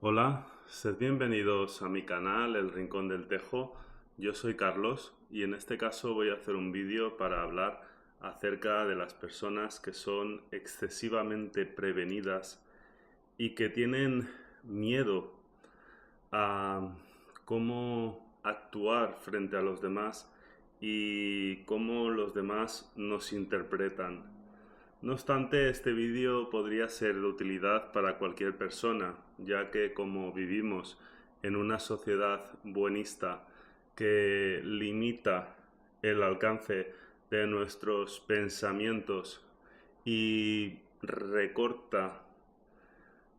Hola, sed bienvenidos a mi canal El Rincón del Tejo. Yo soy Carlos y en este caso voy a hacer un vídeo para hablar acerca de las personas que son excesivamente prevenidas y que tienen miedo a cómo actuar frente a los demás y cómo los demás nos interpretan. No obstante, este vídeo podría ser de utilidad para cualquier persona, ya que como vivimos en una sociedad buenista que limita el alcance de nuestros pensamientos y recorta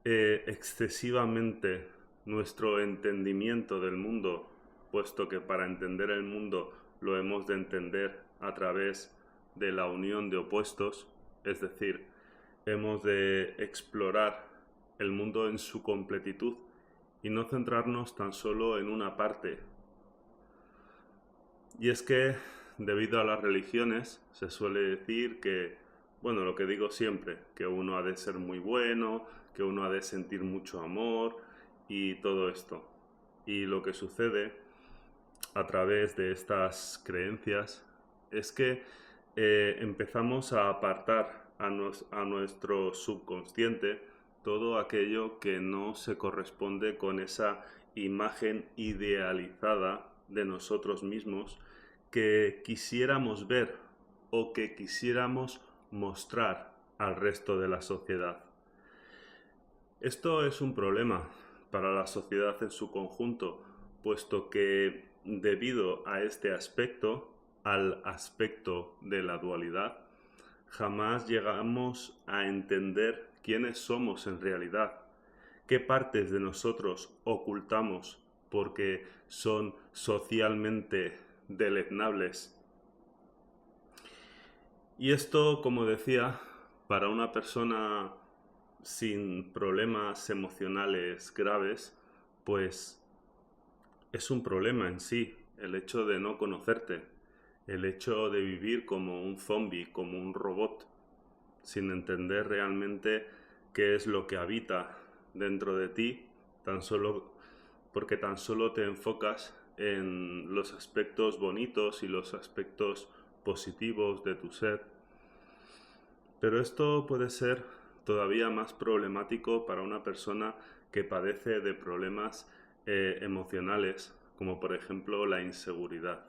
excesivamente nuestro entendimiento del mundo, puesto que para entender el mundo lo hemos de entender a través de la unión de opuestos, es decir, hemos de explorar el mundo en su completitud y no centrarnos tan solo en una parte. Y es que, debido a las religiones, se suele decir que, bueno, lo que digo siempre, que uno ha de ser muy bueno, que uno ha de sentir mucho amor y todo esto. Y lo que sucede a través de estas creencias es que empezamos a apartar a nuestro subconsciente todo aquello que no se corresponde con esa imagen idealizada de nosotros mismos que quisiéramos ver o que quisiéramos mostrar al resto de la sociedad. Esto es un problema para la sociedad en su conjunto, puesto que debido a este aspecto, al aspecto de la dualidad, jamás llegamos a entender quiénes somos en realidad, qué partes de nosotros ocultamos porque son socialmente deleznables. Y esto, como decía, para una persona sin problemas emocionales graves, pues es un problema en sí, el hecho de no conocerte, el hecho de vivir como un zombie, como un robot, sin entender realmente qué es lo que habita dentro de ti, porque tan solo te enfocas en los aspectos bonitos y los aspectos positivos de tu ser. Pero esto puede ser todavía más problemático para una persona que padece de problemas emocionales, como por ejemplo la inseguridad.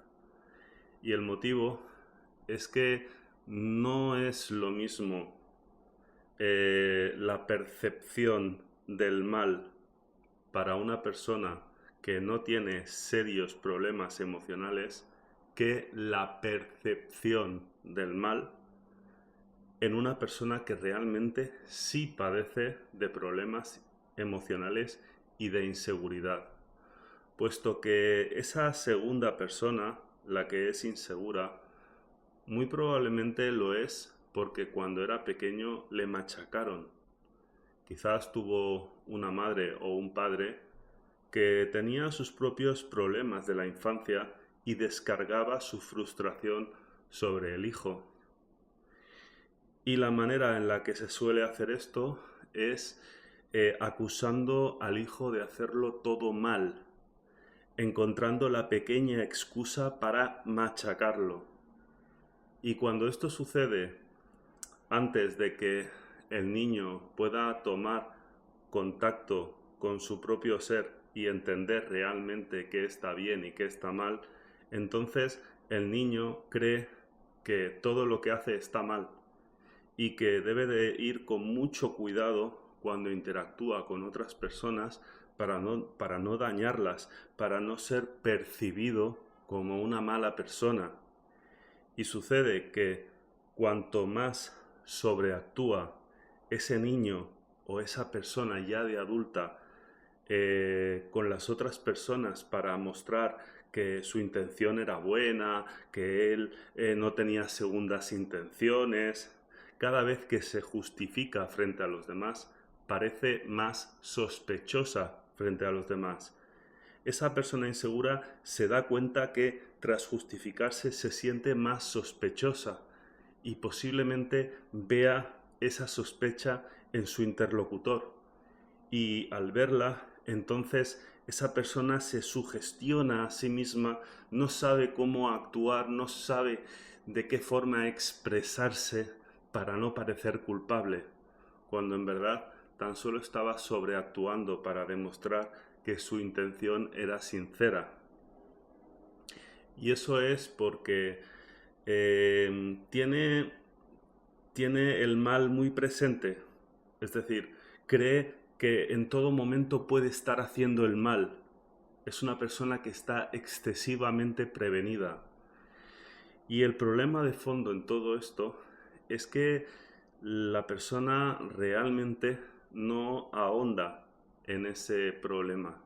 Y el motivo es que no es lo mismo la percepción del mal para una persona que no tiene serios problemas emocionales que la percepción del mal en una persona que realmente sí padece de problemas emocionales y de inseguridad, puesto que esa segunda persona, la que es insegura, muy probablemente lo es porque cuando era pequeño le machacaron. Quizás tuvo una madre o un padre que tenía sus propios problemas de la infancia y descargaba su frustración sobre el hijo. Y la manera en la que se suele hacer esto es acusando al hijo de hacerlo todo mal, encontrando la pequeña excusa para machacarlo. Y cuando esto sucede antes de que el niño pueda tomar contacto con su propio ser y entender realmente qué está bien y qué está mal, entonces el niño cree que todo lo que hace está mal y que debe de ir con mucho cuidado cuando interactúa con otras personas para no dañarlas, para no ser percibido como una mala persona. Y sucede que cuanto más sobreactúa ese niño o esa persona ya de adulta con las otras personas para mostrar que su intención era buena, que él no tenía segundas intenciones, cada vez que se justifica frente a los demás, parece más sospechosa frente a los demás. Esa persona insegura se da cuenta que tras justificarse se siente más sospechosa y posiblemente vea esa sospecha en su interlocutor. Y al verla, Entonces esa persona se sugestiona a sí misma, no sabe cómo actuar, no sabe de qué forma expresarse para no parecer culpable, cuando en verdad tan solo estaba sobreactuando para demostrar que su intención era sincera. Y eso es porque tiene el mal muy presente, es decir, cree que en todo momento puede estar haciendo el mal. Es una persona que está excesivamente prevenida. Y el problema de fondo en todo esto es que la persona realmente no ahonda en ese problema.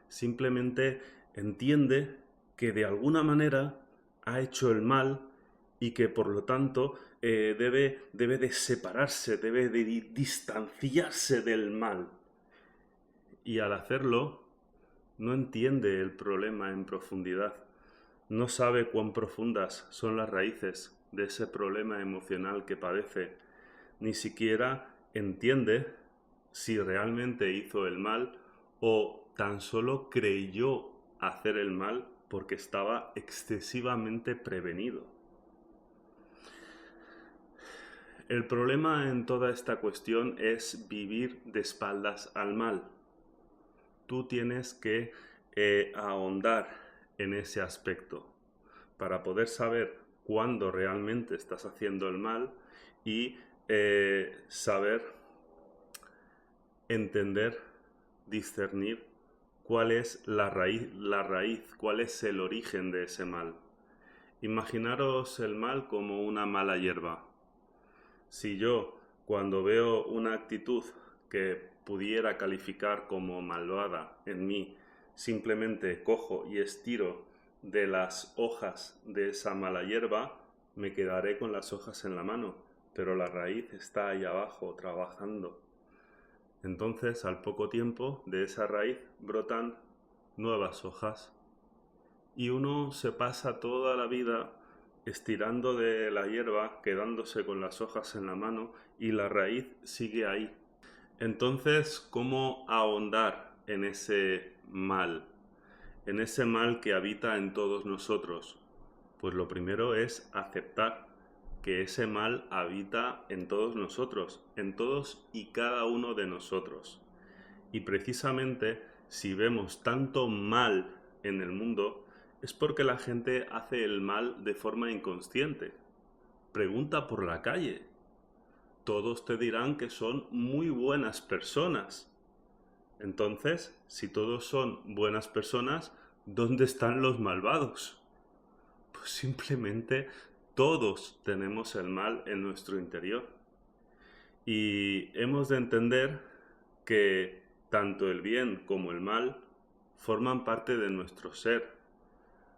Simplemente entiende que de alguna manera ha hecho el mal y que por lo tanto debe de separarse, debe de distanciarse del mal. Y al hacerlo, no entiende el problema en profundidad. No sabe cuán profundas son las raíces de ese problema emocional que padece. Ni siquiera entiende si realmente hizo el mal o tan solo creyó hacer el mal porque estaba excesivamente prevenido. El problema en toda esta cuestión es vivir de espaldas al mal. Tú tienes que ahondar en ese aspecto para poder saber cuándo realmente estás haciendo el mal y saber entender, discernir cuál es la raíz, cuál es el origen de ese mal. Imaginaros el mal como una mala hierba. Si yo, cuando veo una actitud que pudiera calificar como malvada en mí, simplemente cojo y estiro de las hojas de esa mala hierba, me quedaré con las hojas en la mano, pero la raíz está ahí abajo trabajando. Entonces, al poco tiempo, de esa raíz brotan nuevas hojas y uno se pasa toda la vida estirando de la hierba, quedándose con las hojas en la mano y la raíz sigue ahí. Entonces, ¿cómo ahondar en ese mal? En ese mal que habita en todos nosotros. Pues lo primero es aceptar que ese mal habita en todos nosotros, en todos y cada uno de nosotros. Y precisamente si vemos tanto mal en el mundo, es porque la gente hace el mal de forma inconsciente. Pregunta por la calle. Todos te dirán que son muy buenas personas. Entonces, si todos son buenas personas, ¿dónde están los malvados? Pues simplemente todos tenemos el mal en nuestro interior. Y hemos de entender que tanto el bien como el mal forman parte de nuestro ser.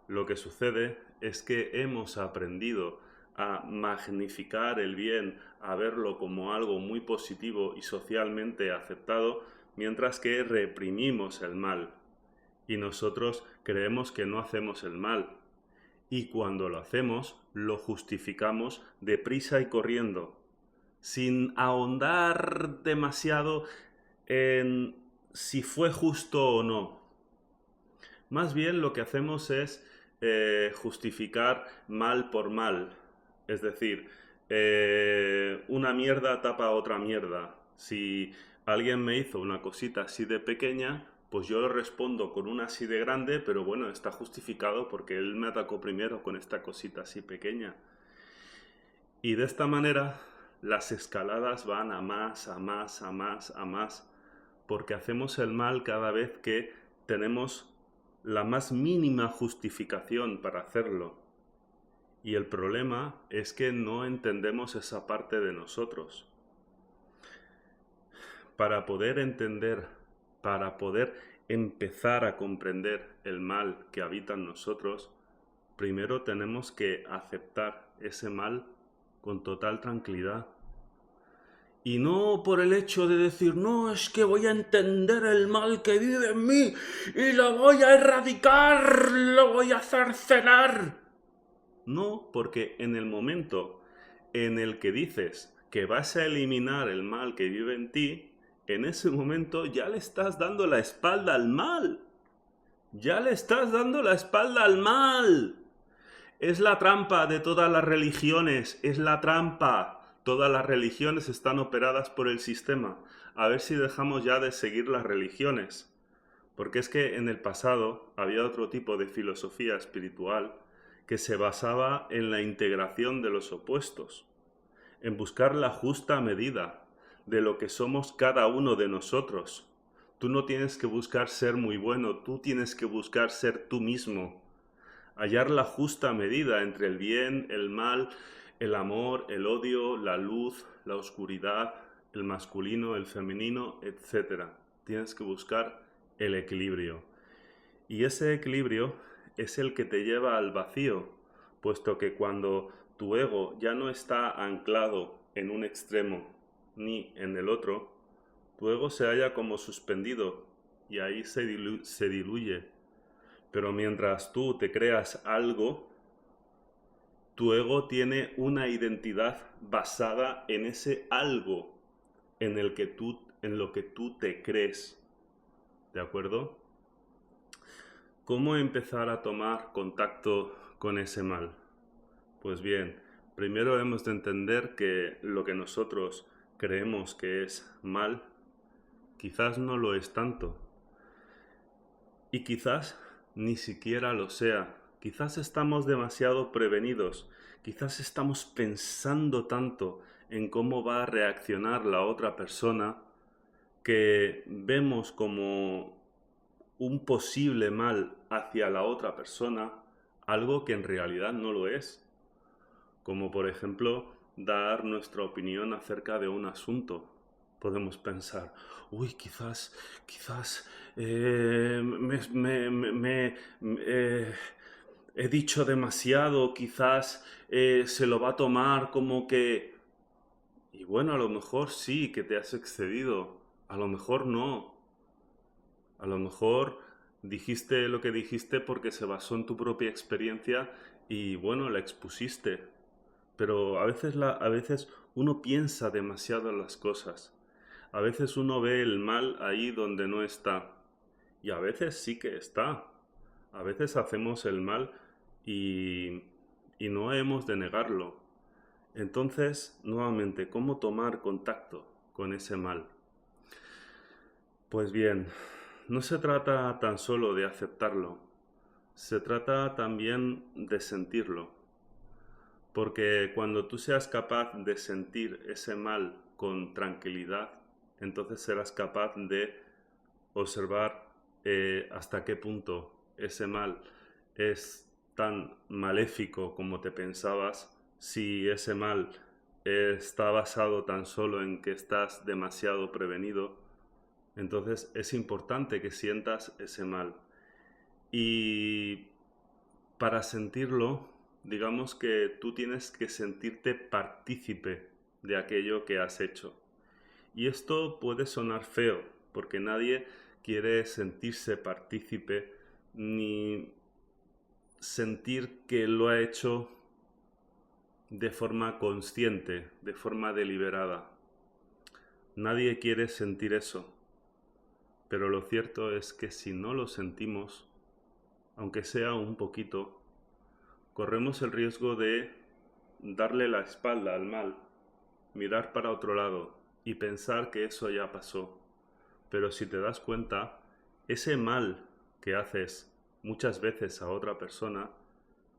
Lo que sucede es que hemos aprendido a magnificar el bien, a verlo como algo muy positivo y socialmente aceptado, mientras que reprimimos el mal. Y nosotros creemos que no hacemos el mal. Y cuando lo hacemos, lo justificamos deprisa y corriendo, sin ahondar demasiado en si fue justo o no. Más bien lo que hacemos es justificar mal por mal. Es decir, una mierda tapa otra mierda. Si alguien me hizo una cosita así de pequeña, pues yo lo respondo con una así de grande, pero bueno, está justificado porque él me atacó primero con esta cosita así pequeña. Y de esta manera las escaladas van a más, a más, a más, a más, porque hacemos el mal cada vez que tenemos la más mínima justificación para hacerlo. Y el problema es que no entendemos esa parte de nosotros. Para poder entender, para poder empezar a comprender el mal que habita en nosotros, primero tenemos que aceptar ese mal con total tranquilidad. Y no por el hecho de decir, no, es que voy a entender el mal que vive en mí y lo voy a erradicar, lo voy a cercenar. No, porque en el momento en el que dices que vas a eliminar el mal que vive en ti, en ese momento ya le estás dando la espalda al mal. Ya le estás dando la espalda al mal. Es la trampa de todas las religiones, es la trampa. Todas las religiones están operadas por el sistema. A ver si dejamos ya de seguir las religiones. Porque es que en el pasado había otro tipo de filosofía espiritual que se basaba en la integración de los opuestos, en buscar la justa medida de lo que somos cada uno de nosotros. Tú no tienes que buscar ser muy bueno, tú tienes que buscar ser tú mismo. Hallar la justa medida entre el bien, el mal, el amor, el odio, la luz, la oscuridad, el masculino, el femenino, etc. Tienes que buscar el equilibrio. Y ese equilibrio es el que te lleva al vacío, puesto que cuando tu ego ya no está anclado en un extremo ni en el otro, tu ego se halla como suspendido y ahí se diluye. Pero mientras tú te creas algo, tu ego tiene una identidad basada en ese algo en lo que tú te crees. ¿De acuerdo? ¿Cómo empezar a tomar contacto con ese mal? Pues bien, primero hemos de entender que lo que nosotros creemos que es mal, quizás no lo es tanto. Y quizás ni siquiera lo sea. Quizás estamos demasiado prevenidos. Quizás estamos pensando tanto en cómo va a reaccionar la otra persona que vemos como un posible mal hacia la otra persona algo que en realidad no lo es. Como por ejemplo dar nuestra opinión acerca de un asunto. Podemos pensar, uy, quizás he dicho demasiado, quizás se lo va a tomar como que... Y bueno, a lo mejor sí que te has excedido, a lo mejor no. A lo mejor dijiste lo que dijiste porque se basó en tu propia experiencia y bueno, la expusiste. Pero a veces uno piensa demasiado en las cosas. A veces uno ve el mal ahí donde no está. Y a veces sí que está. A veces hacemos el mal y, y no hemos de negarlo. Entonces, nuevamente, ¿cómo tomar contacto con ese mal? Pues bien, no se trata tan solo de aceptarlo, se trata también de sentirlo. Porque cuando tú seas capaz de sentir ese mal con tranquilidad, entonces serás capaz de observar hasta qué punto ese mal es tan maléfico como te pensabas, si ese mal está basado tan solo en que estás demasiado prevenido, entonces es importante que sientas ese mal. Y para sentirlo, digamos que tú tienes que sentirte partícipe de aquello que has hecho. Y esto puede sonar feo, porque nadie quiere sentirse partícipe ni sentir que lo ha hecho de forma consciente, de forma deliberada. Nadie quiere sentir eso. Pero lo cierto es que si no lo sentimos, aunque sea un poquito, corremos el riesgo de darle la espalda al mal, mirar para otro lado y pensar que eso ya pasó. Pero si te das cuenta, ese mal que haces muchas veces a otra persona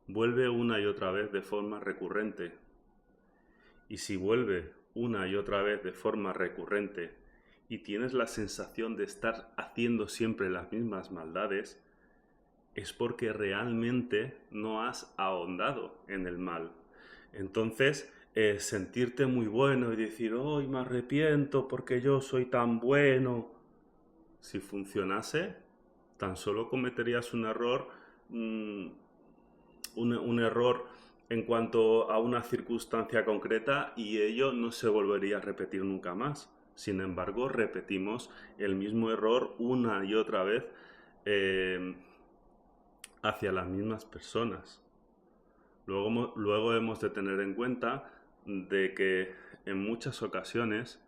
vuelve una y otra vez de forma recurrente. Y si vuelve una y otra vez de forma recurrente y tienes la sensación de estar haciendo siempre las mismas maldades, es porque realmente no has ahondado en el mal. Entonces, sentirte muy bueno y decir, hoy me arrepiento porque yo soy tan bueno. Si funcionase, tan solo cometerías un error, un error en cuanto a una circunstancia concreta y ello no se volvería a repetir nunca más. Sin embargo, repetimos el mismo error una y otra vez hacia las mismas personas. Luego hemos de tener en cuenta de que en muchas ocasiones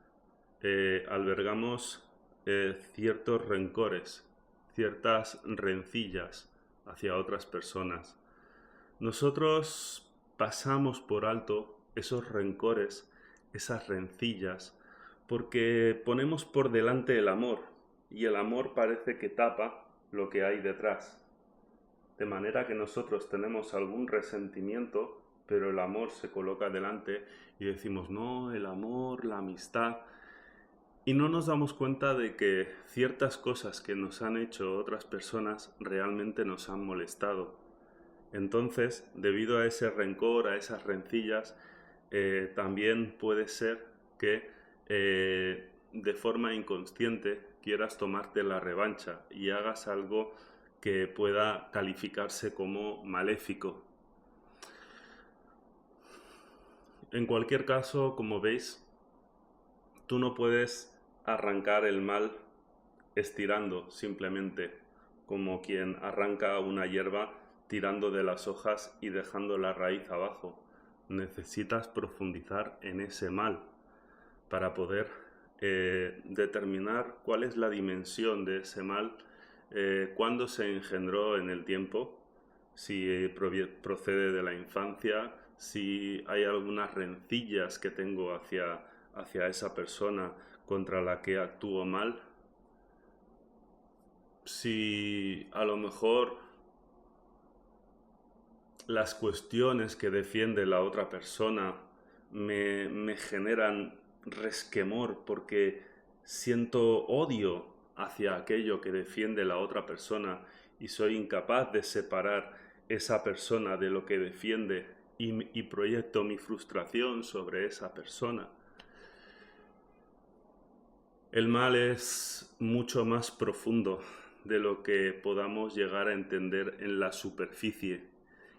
albergamos ciertos rencores, ciertas rencillas hacia otras personas. Nosotros pasamos por alto esos rencores, esas rencillas, porque ponemos por delante el amor, y el amor parece que tapa lo que hay detrás. De manera que nosotros tenemos algún resentimiento, pero el amor se coloca delante y decimos, no, el amor, la amistad. Y no nos damos cuenta de que ciertas cosas que nos han hecho otras personas realmente nos han molestado. Entonces, debido a ese rencor, a esas rencillas, también puede ser que de forma inconsciente quieras tomarte la revancha y hagas algo que pueda calificarse como maléfico. En cualquier caso, como veis, tú no puedes arrancar el mal estirando simplemente, como quien arranca una hierba tirando de las hojas y dejando la raíz abajo. Necesitas profundizar en ese mal para poder determinar cuál es la dimensión de ese mal, cuándo se engendró en el tiempo, si procede de la infancia, si hay algunas rencillas que tengo hacia esa persona contra la que actúo mal, si a lo mejor las cuestiones que defiende la otra persona me generan resquemor porque siento odio hacia aquello que defiende la otra persona y soy incapaz de separar esa persona de lo que defiende y proyecto mi frustración sobre esa persona. El mal es mucho más profundo de lo que podamos llegar a entender en la superficie.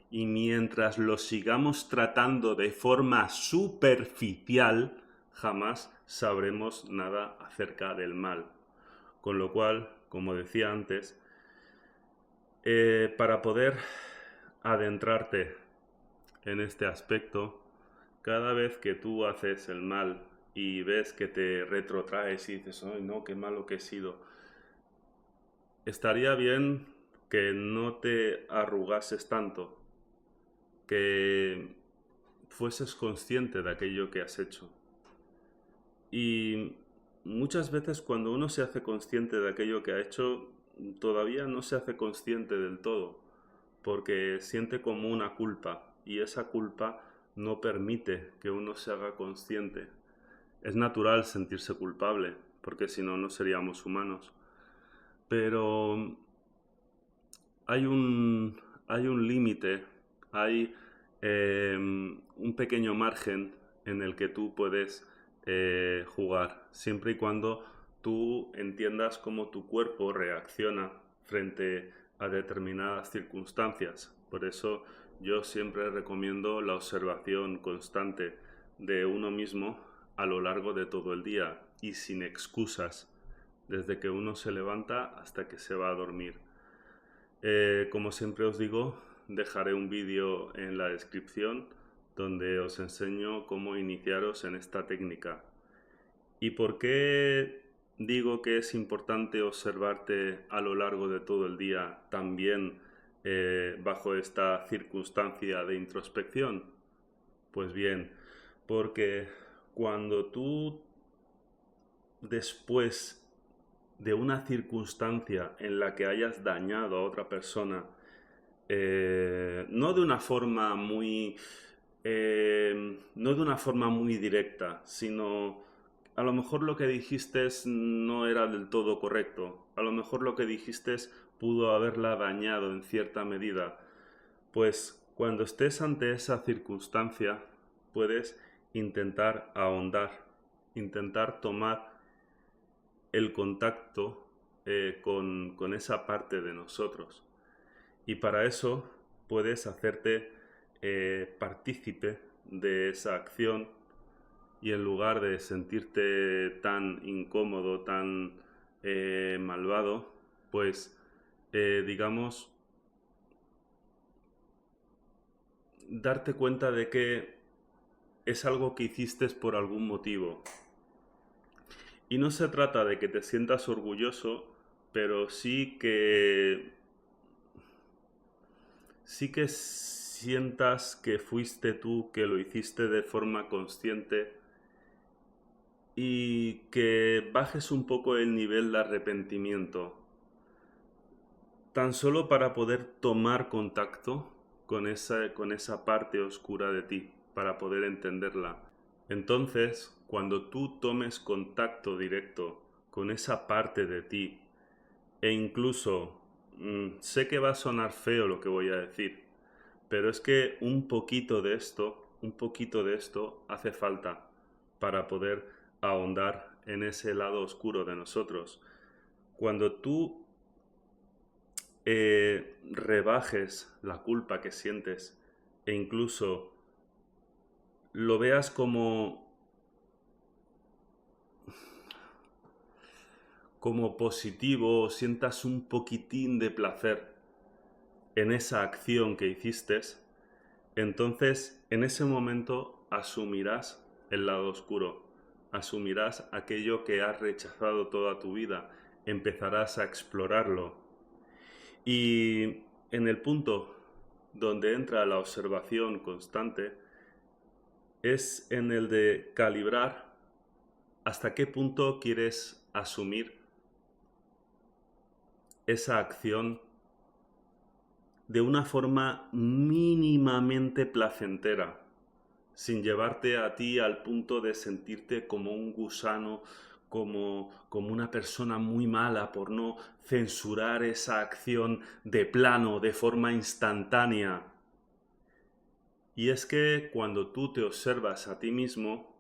Y mientras lo sigamos tratando de forma superficial, jamás sabremos nada acerca del mal. Con lo cual, como decía antes, para poder adentrarte en este aspecto, cada vez que tú haces el mal y ves que te retrotraes y dices, ¡ay no, qué malo que he sido! Estaría bien que no te arrugases tanto, que fueses consciente de aquello que has hecho. Y muchas veces cuando uno se hace consciente de aquello que ha hecho, todavía no se hace consciente del todo, porque siente como una culpa y esa culpa no permite que uno se haga consciente. Es natural sentirse culpable, porque si no, no seríamos humanos. Pero hay un límite, hay un pequeño margen en el que tú puedes jugar, siempre y cuando tú entiendas cómo tu cuerpo reacciona frente a determinadas circunstancias. Por eso yo siempre recomiendo la observación constante de uno mismo a lo largo de todo el día y sin excusas, desde que uno se levanta hasta que se va a dormir. Como siempre os digo, dejaré un vídeo en la descripción donde os enseño cómo iniciaros en esta técnica. ¿Y por qué digo que es importante observarte a lo largo de todo el día también bajo esta circunstancia de introspección? Pues bien, porque cuando tú después de una circunstancia en la que hayas dañado a otra persona, no de una forma muy no de una forma muy directa, sino a lo mejor lo que dijiste no era del todo correcto, a lo mejor lo que dijiste pudo haberla dañado en cierta medida. Pues cuando estés ante esa circunstancia puedes intentar ahondar, intentar tomar el contacto con esa parte de nosotros. Y para eso puedes hacerte partícipe de esa acción y en lugar de sentirte tan incómodo, tan malvado, pues digamos, darte cuenta de que es algo que hiciste por algún motivo Y no se trata de que te sientas orgulloso, pero sí que sientas que fuiste tú, que lo hiciste de forma consciente y que bajes un poco el nivel de arrepentimiento, tan solo para poder tomar contacto con esa parte oscura de ti, para poder entenderla. Entonces, cuando tú tomes contacto directo con esa parte de ti, e incluso, sé que va a sonar feo lo que voy a decir, pero es que un poquito de esto hace falta para poder ahondar en ese lado oscuro de nosotros. Cuando tú rebajes la culpa que sientes e incluso lo veas como positivo, o sientas un poquitín de placer en esa acción que hiciste, entonces en ese momento asumirás el lado oscuro, asumirás aquello que has rechazado toda tu vida, empezarás a explorarlo. Y en el punto donde entra la observación constante es en el de calibrar hasta qué punto quieres asumir esa acción de una forma mínimamente placentera, sin llevarte a ti al punto de sentirte como un gusano, como una persona muy mala por no censurar esa acción de plano, de forma instantánea. Y es que cuando tú te observas a ti mismo,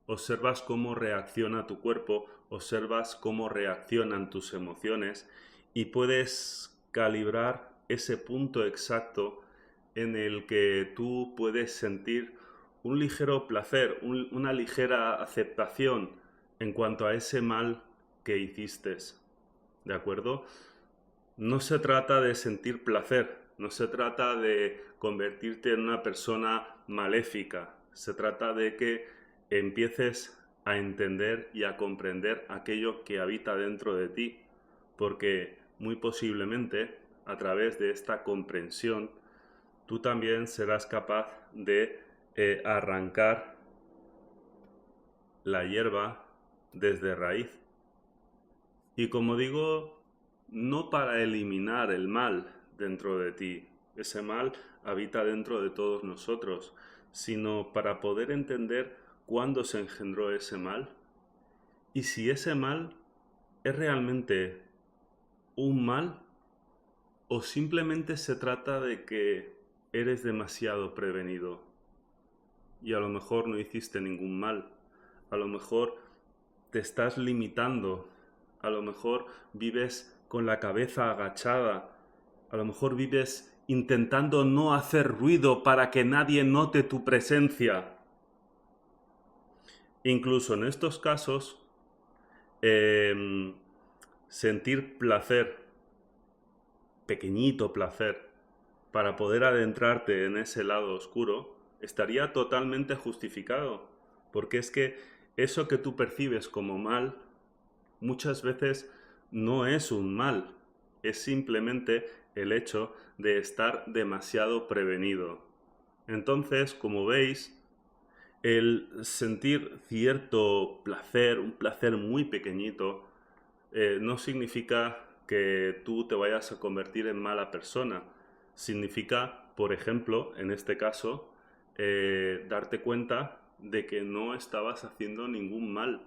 observas cómo reacciona tu cuerpo, observas cómo reaccionan tus emociones y puedes calibrar ese punto exacto en el que tú puedes sentir un ligero placer, una ligera aceptación en cuanto a ese mal que hiciste. ¿De acuerdo? No se trata de sentir placer, no se trata de convertirte en una persona maléfica, se trata de que empieces a entender y a comprender aquello que habita dentro de ti, porque muy posiblemente a través de esta comprensión tú también serás capaz de arrancar la hierba desde raíz. Y como digo, no para eliminar el mal dentro de ti, ese mal habita dentro de todos nosotros, sino para poder entender cuándo se engendró ese mal y si ese mal es realmente un mal o simplemente se trata de que eres demasiado prevenido y a lo mejor no hiciste ningún mal, a lo mejor te estás limitando, a lo mejor vives con la cabeza agachada, a lo mejor vives intentando no hacer ruido para que nadie note tu presencia. Incluso en estos casos, sentir placer, pequeñito placer, para poder adentrarte en ese lado oscuro, estaría totalmente justificado, porque es que eso que tú percibes como mal muchas veces no es un mal, es simplemente el hecho de estar demasiado prevenido. Entonces, como veis, el sentir cierto placer, un placer muy pequeñito, no significa que tú te vayas a convertir en mala persona. Significa, por ejemplo, en este caso, darte cuenta de que no estabas haciendo ningún mal,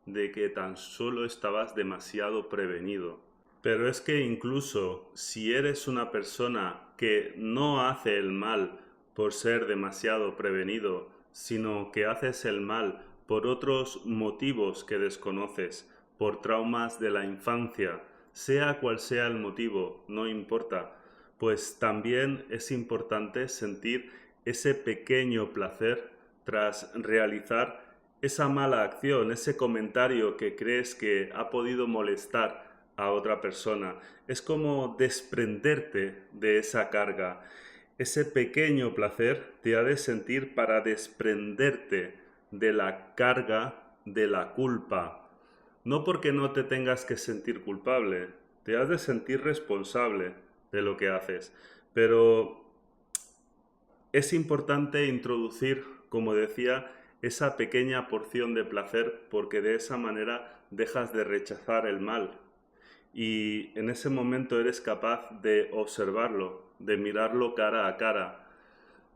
de que tan solo estabas demasiado prevenido. Pero es que incluso si eres una persona que no hace el mal por ser demasiado prevenido, sino que haces el mal por otros motivos que desconoces, por traumas de la infancia, sea cual sea el motivo, no importa, pues también es importante sentir ese pequeño placer tras realizar esa mala acción, ese comentario que crees que ha podido molestar a otra persona. Es como desprenderte de esa carga. Ese pequeño placer te ha de sentir para desprenderte de la carga de la culpa, No porque no te tengas que sentir culpable, te has de sentir responsable de lo que haces, pero es importante introducir, como decía, esa pequeña porción de placer porque de esa manera dejas de rechazar el mal y en ese momento eres capaz de observarlo, de mirarlo cara a cara.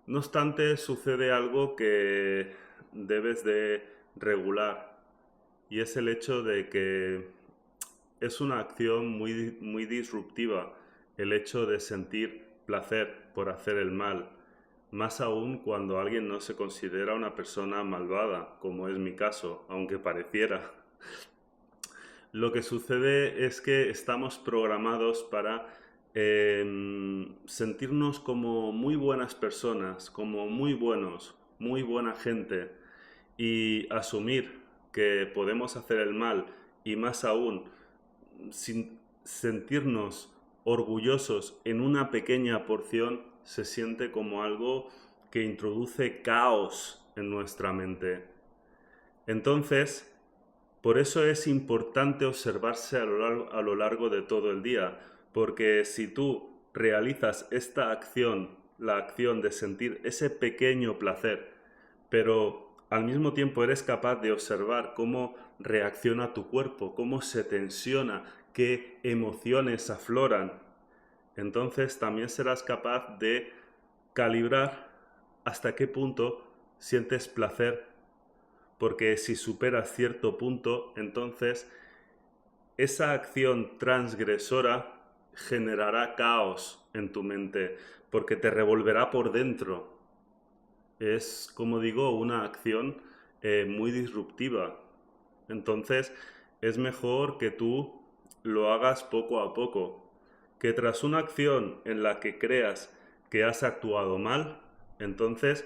No obstante, sucede algo que debes de regular y es el hecho de que es una acción muy disruptiva el hecho de sentir placer por hacer el mal, más aún cuando alguien no se considera una persona malvada, como es mi caso, aunque pareciera. Lo que sucede es que estamos programados para sentirnos como muy buenas personas, como muy buenos, muy buena gente y asumir que podemos hacer el mal y más aún sin sentirnos orgullosos en una pequeña porción se siente como algo que introduce caos en nuestra mente. Entonces, por eso es importante observarse a lo largo de todo el día, porque si tú realizas esta acción, la acción de sentir ese pequeño placer, pero al mismo tiempo eres capaz de observar cómo reacciona tu cuerpo, cómo se tensiona, qué emociones afloran, entonces también serás capaz de calibrar hasta qué punto sientes placer, porque si superas cierto punto, entonces esa acción transgresora generará caos en tu mente, porque te revolverá por dentro. Es, como digo, una acción muy disruptiva. Entonces, es mejor que tú lo hagas poco a poco, que tras una acción en la que creas que has actuado mal, entonces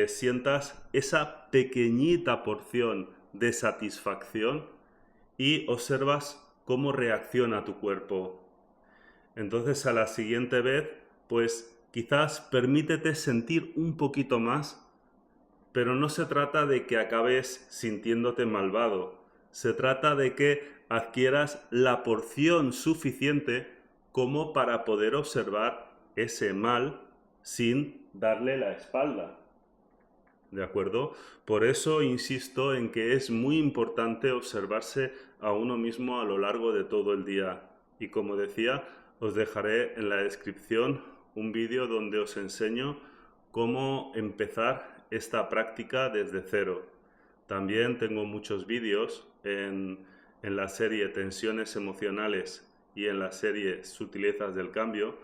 sientas esa pequeñita porción de satisfacción y observas cómo reacciona tu cuerpo. Entonces a la siguiente vez, pues quizás permítete sentir un poquito más, pero no se trata de que acabes sintiéndote malvado, se trata de que adquieras la porción suficiente como para poder observar ese mal sin darle la espalda. ¿De acuerdo? Por eso insisto en que es muy importante observarse a uno mismo a lo largo de todo el día. Y como decía, os dejaré en la descripción un vídeo donde os enseño cómo empezar esta práctica desde cero. También tengo muchos vídeos en la serie Tensiones Emocionales y en la serie Sutilezas del Cambio,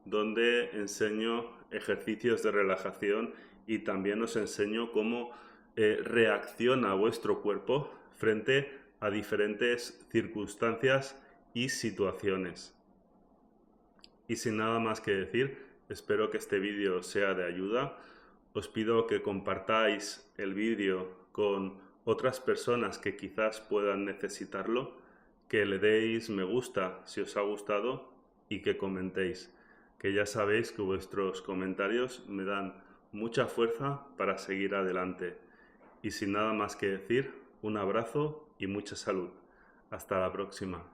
donde enseño ejercicios de relajación y también os enseño cómo reacciona vuestro cuerpo frente a diferentes circunstancias y situaciones. Y sin nada más que decir, espero que este vídeo sea de ayuda. Os pido que compartáis el vídeo con otras personas que quizás puedan necesitarlo, que le deis me gusta si os ha gustado y que comentéis, que ya sabéis que vuestros comentarios me dan mucha fuerza para seguir adelante. Y sin nada más que decir, un abrazo y mucha salud. Hasta la próxima.